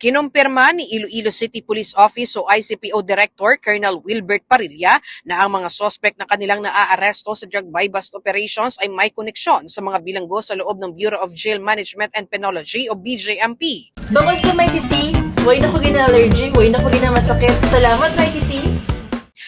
Kinumpirma ni Iloilo City Police Office o ICPO Director Colonel Wilbert Parilla na ang mga sospek na kanilang naaaresto sa drug buy-bust operations ay may koneksyon sa mga bilanggo sa loob ng Bureau of Jail Management and Penology o BJMP. Bukod sa Mighty C, way na ko gina-allergy, way na ko gina-masakit. Salamat Mighty C!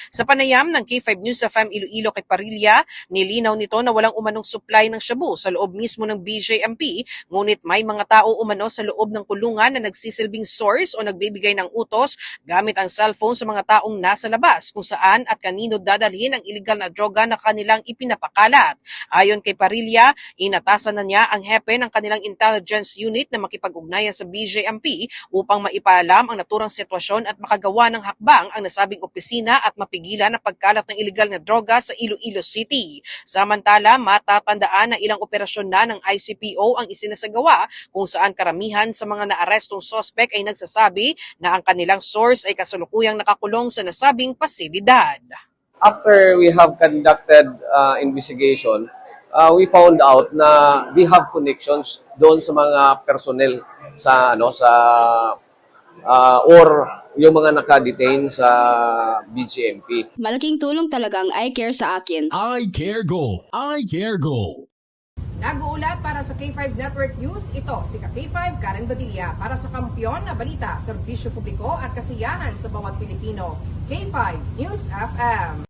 Sa panayam ng K5 News FM Iloilo kay Parilla, nilinaw nito na walang umanong supply ng shabu sa loob mismo ng BJMP, ngunit may mga tao umano sa loob ng kulungan na nagsisilbing source o nagbibigay ng utos gamit ang cellphone sa mga taong nasa labas kung saan at kanino dadalhin ang iligal na droga na kanilang ipinapakalat. Ayon kay Parilla, inatasan na niya ang hepe ng kanilang intelligence unit na makipag-ugnayan sa BJMP upang maipaalam ang naturang sitwasyon at makagawa ng hakbang ang nasabing opisina at mapigilan ang pagkalat ng iligal na droga sa Iloilo City. Samantala, matatandaan na ilang operasyon na ng ICPO ang isinasagawa kung saan karamihan sa mga naarestong sospek ay nagsasabi na ang kanilang source ay kasalukuyang nakakulong sa nasabing pasilidad. After we have conducted investigation, we found out na we have connections doon sa mga personnel or yung mga nakadetain sa BGMP. Malaking tulong talaga ang iCare sa akin. iCare Go! iCare Go! Nag-uulat para sa K5 Network News, ito si K5 Karen Badilla para sa kampyon na balita, serbisyo publiko at kasiyahan sa bawat Pilipino. K5 News FM.